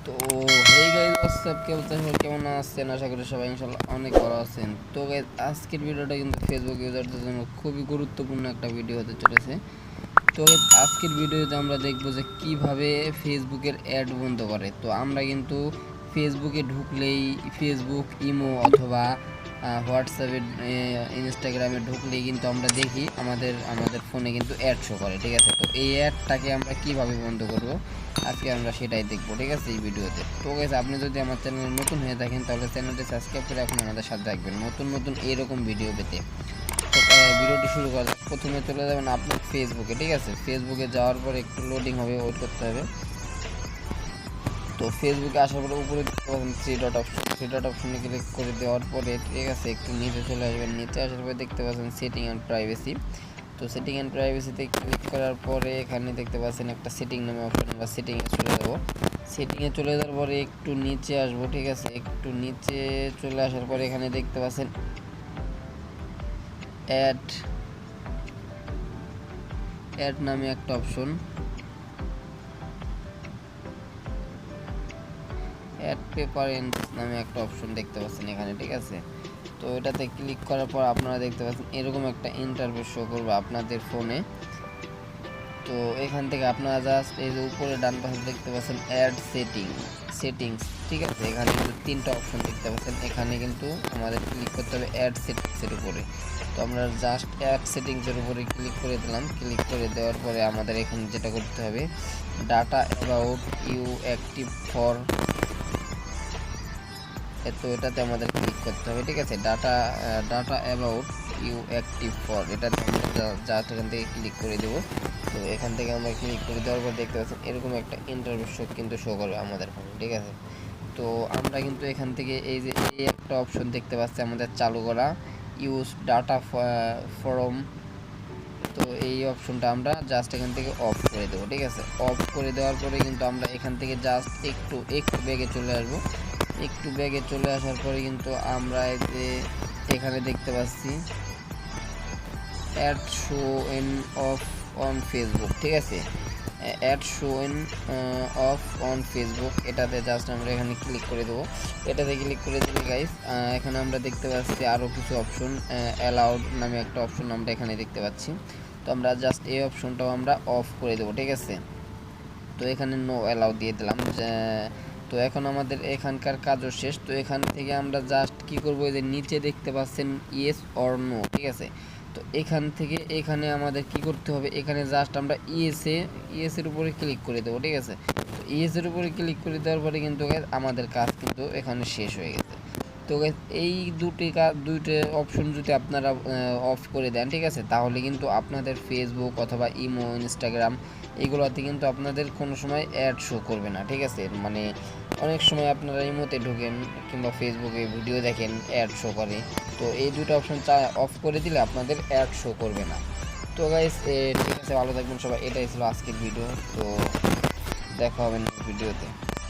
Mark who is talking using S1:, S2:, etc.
S1: তো hey guys WhatsApp কেমন আছেন? আশা করি সবাই ইনশাআল্লাহ অনেক ভালো আছেন। তো গাইস আজকের ভিডিওটা কিন্তু ফেসবুক ইউজারদের জন্য খুবই গুরুত্বপূর্ণ একটা ভিডিও হতে চলেছে। তো আজকের ভিডিওতে আমরা দেখব যে কিভাবে ফেসবুকের অ্যাড বন্ধ করে। তো আমরা কিন্তু ফেসবুকে ঢুকলেই ফেসবুক ইমো অথবা হোয়াটসঅ্যাপে ইনস্টাগ্রামে ঢুকলেই কিন্তু আমরা দেখি আমাদের ফোনে কিন্তু অ্যাড শো করে, ঠিক আছে। তো এই অ্যাডটাকে আমরা কিভাবে বন্ধ করব আজকে আমরা সেটাই দেখবো, ঠিক আছে, এই ভিডিওতে। তো গাইস আপনি যদি আমার চ্যানেলে নতুন হয়ে থাকেন তাহলে চ্যানেলটি সাবস্ক্রাইব করে এখন আমাদের সাথে থাকবেন নতুন এরকম ভিডিও পেতে। তো ভিডিওটি শুরু করা যাক। প্রথমে চলে যাবেন আপনার ফেসবুকে, ঠিক আছে। ফেসবুকে যাওয়ার পর একটু লোডিং হবে, ওয়েট করতে হবে। তো ফেসবুকে আসার পরে উপরে দেখতে পাবেন থ্রি ডট অপশনে ক্লিক করে দেওয়ার পরে, ঠিক আছে, একটু নিচে চলে আসবেন। নিচে আসার পরে দেখতে পাচ্ছেন সেটিং অ্যান্ড প্রাইভেসি। তো সেটিং অ্যান্ড প্রাইভেসিতে ক্লিক করার পরে এখানে দেখতে পাচ্ছেন একটা সেটিং নামে অপশন, বা সেটিংয়ে চলে যাব। সেটিংয়ে চলে যাওয়ার পরে একটু নিচে আসবো, ঠিক আছে। একটু নিচে চলে আসার পরে এখানে দেখতে পাচ্ছেন অ্যাড নামে একটা অপশন, অ্যাড প্রেফারেন্স নামে একটা অপশন দেখতে পাচ্ছেন এখানে, ঠিক আছে। তো এটাতে ক্লিক করার পর আপনারা দেখতে পাচ্ছেন এরকম একটা ইন্টারফেস শো করবে আপনাদের ফোনে। তো এখান থেকে আপনারা জাস্ট এই যে উপরে ডান পাশে দেখতে পাচ্ছেন অ্যাড সেটিংস, ঠিক আছে। এখানে কিন্তু তিনটা অপশন দেখতে পাচ্ছেন। এখানে কিন্তু আমাদের ক্লিক করতে হবে অ্যাড সেটিংসের উপরে। তো আমরা জাস্ট অ্যাড সেটিংসের উপরে ক্লিক করে দিলাম। ক্লিক করে দেওয়ার পরে আমাদের এখানে যেটা করতে হবে, data about you active for, তো এটাতে আমাদের ক্লিক করতে হবে, ঠিক আছে। Data about you active for, এটাতে আমরা জাস্ট এখান থেকে ক্লিক করে দেবো। তো এখান থেকে আমরা ক্লিক করে দেওয়ার পর দেখতে পাচ্ছেন এরকম একটা ইন্টারফেস কিন্তু শো করবে আমাদের ফোনে, ঠিক আছে। তো আমরা কিন্তু এখান থেকে এই যে এই একটা অপশন দেখতে পাচ্ছি আমাদের চালু করা, ইউজ ডাটা ফ্রম, তো এই অপশনটা আমরা জাস্ট এখান থেকে অফ করে দেবো, ঠিক আছে। অফ করে দেওয়ার পরে কিন্তু আমরা এখান থেকে জাস্ট একটু ব্যাগে চলে আসবো। একটু ব্যাগে চলে আসার পরে কিন্তু আমরা এই যে এখানে দেখতে পাচ্ছি add show in of on Facebook, ঠিক আছে। Add show in of on Facebook, এটাতে জাস্ট আমরা এখানে ক্লিক করে দেবো। এটাতে ক্লিক করে দিলে গাইস এখানে আমরা দেখতে পাচ্ছি আরও কিছু অপশন, অ্যালাউড নামে একটা অপশন আমরা এখানে দেখতে পাচ্ছি। তো আমরা জাস্ট এই অপশনটাও আমরা অফ করে দেবো, ঠিক আছে। তো এখানে নো অ্যালাউ দিয়ে দিলাম। তো এখন আমাদের এখানকার কাজও শেষ। তো এখান থেকে আমরা জাস্ট কি করবো, যে নিচে দেখতে পাচ্ছেন ইয়েস অর নো, ঠিক আছে। তো এখান থেকে এখানে আমাদের কি করতে হবে, এখানে জাস্ট আমরা ইয়েসের উপরে ক্লিক করে দেবো, ঠিক আছে। তো ইয়েসের উপরে ক্লিক করে দেওয়ার পরে কিন্তু আমাদের কাজ কিন্তু এখানে শেষ হয়ে গেছে। তো এই দুইটা অপশন যদি আপনারা অফ করে দেন, ঠিক আছে, তাহলে কিন্তু আপনাদের ফেসবুক অথবা ইমো, ইনস্টাগ্রাম এগুলোতে কিন্তু আপনাদের কোনো সময় অ্যাড শো করবে না, ঠিক আছে। মানে অনেক সময় আপনারা ইমোতে ঢোকেন কিংবা ফেসবুকে ভিডিও দেখেন, অ্যাড শো করে। তো এই দুটো অপশন অফ করে দিলে আপনাদের অ্যাড শো করবে না। তো গাইস ঠিক আছে, ভালো থাকবেন সবাই। এটাই ছিল আজকের ভিডিও। তো দেখা হবে নেক্সট ভিডিওতে।